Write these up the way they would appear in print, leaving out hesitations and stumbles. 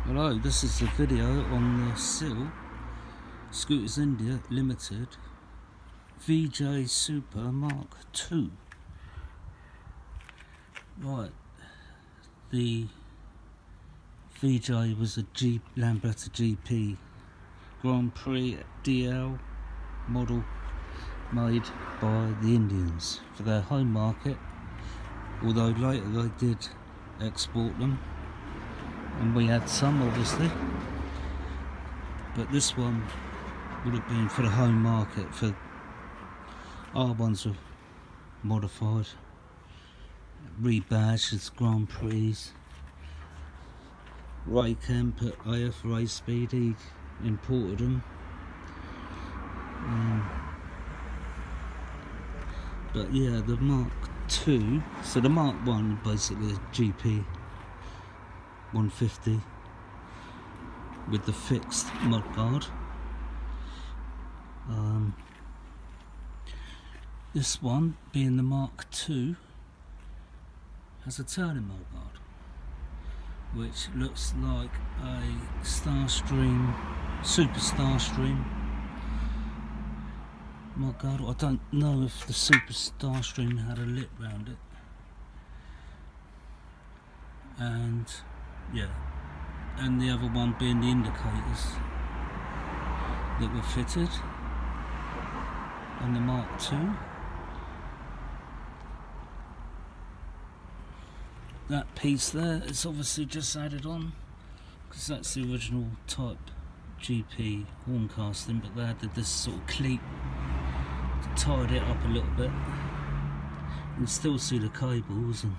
Hello, this is a video on the SIL Scooters India Limited Vijayi Super Mark II. Right, the Vijayi was a Lambretta GP Grand Prix DL model made by the Indians for their home market, although later they did export them. And we had some, obviously, but this one would have been for the home market. For our ones were modified, rebadged as Grand Prix. Ray Kemp at AF Race Speed, he imported them. But yeah, the Mark II, so the Mark I basically is GP150 with the fixed mudguard. This one, being the Mark II, has a turning mudguard, which looks like a Starstream, Super Starstream mudguard. I don't know if the Super Starstream had a lip round it. And yeah, and the other one being the indicators that were fitted on the Mark II. That piece there is obviously just added on because that's the original type GP horn casting, but they added this sort of cleat to tidy it up a little bit. You can still see the cables. And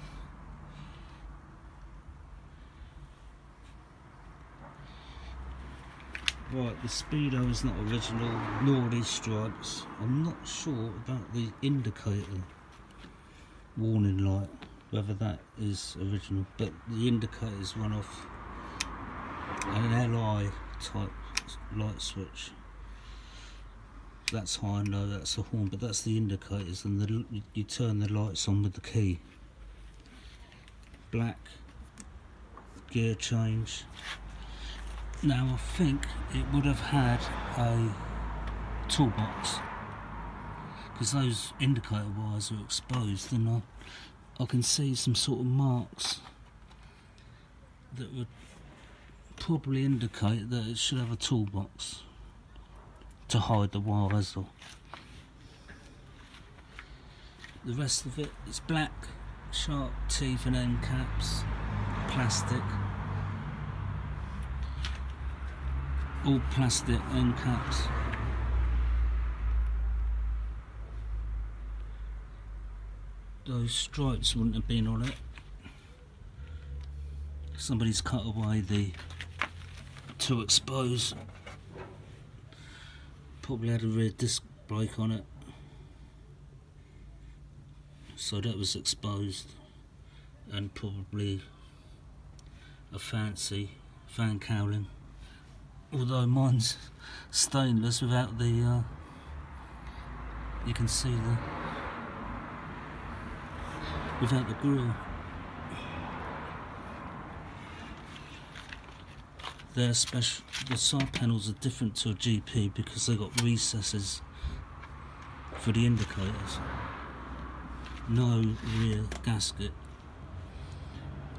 right, the speedo is not original, nor these stripes. I'm not sure about the indicator warning light, whether that is original, but the indicators run off an LI type light switch. That's high and low, that's the horn, but that's the indicators, and you turn the lights on with the key. Black gear change. Now I think it would have had a toolbox because those indicator wires are exposed, and I can see some sort of marks that would probably indicate that it should have a toolbox to hide the wires. Or the rest of it is black, sharp teeth and end caps, plastic. All plastic end caps. Those stripes wouldn't have been on it. Somebody's cut away the to expose. Probably had a rear disc brake on it, so that was exposed, and probably a fancy fan cowling. Although mine's stainless without the, you can see without the grille. They're special. The side panels are different to a GP because they got recesses for the indicators. No rear gasket.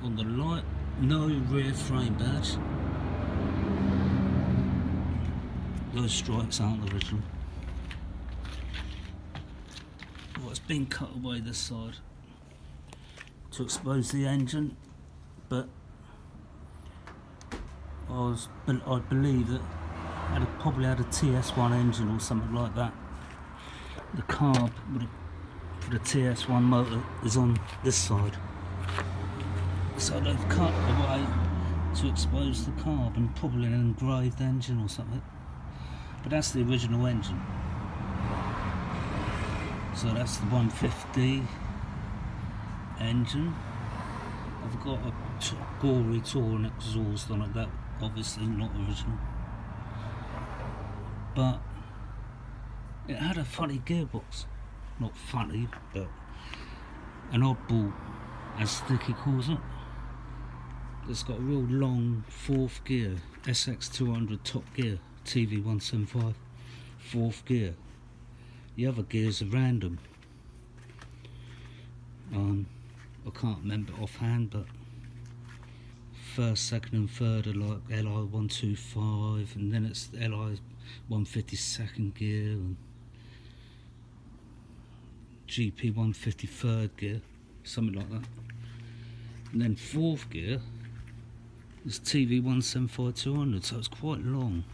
On the light, no rear frame badge. Those stripes aren't original. Well, it's been cut away this side to expose the engine, but I believe that it probably had a TS1 engine or something like that. The carb for the TS1 motor is on this side, so they've cut away to expose the carb, and probably an engraved engine or something. But that's the original engine. So that's the 150 engine. I've got a gory Touring exhaust on it, that obviously not original. But it had a funny gearbox. Not funny, but an oddball, as Sticky calls it. It's got a real long fourth gear, SX200 top gear, TV175, fourth gear. The other gears are random. I can't remember offhand, but first, second and third are like LI125, and then it's LI150 second gear, and GP150 third gear, something like that. And then fourth gear is TV175 200, so it's quite long.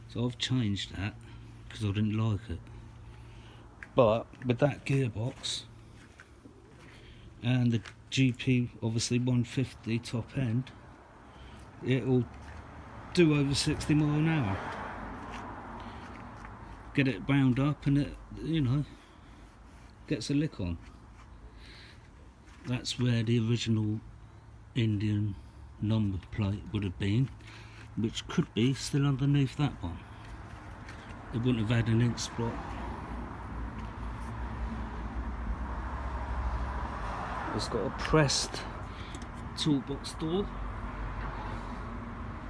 So I've changed that because I didn't like it. But with that gearbox and the GP obviously 150 top end, it'll do over 60 mile an hour. Get it wound up and it, you know, gets a lick on. That's where the original Indian number plate would have been, which could be still underneath that one. It wouldn't have had an ink spot. It's got a pressed toolbox door.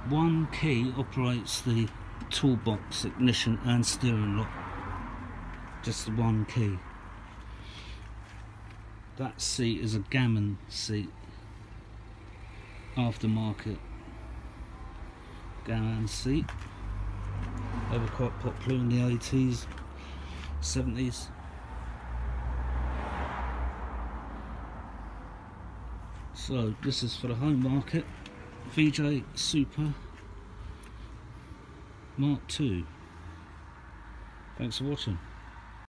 One key operates the toolbox, ignition and steering lock. Just the one key. That seat is a gammon seat, aftermarket gammon seat. They were quite popular in the 80s, 70s. So this is for the home market, Vijayi Super Mark II. Thanks for watching.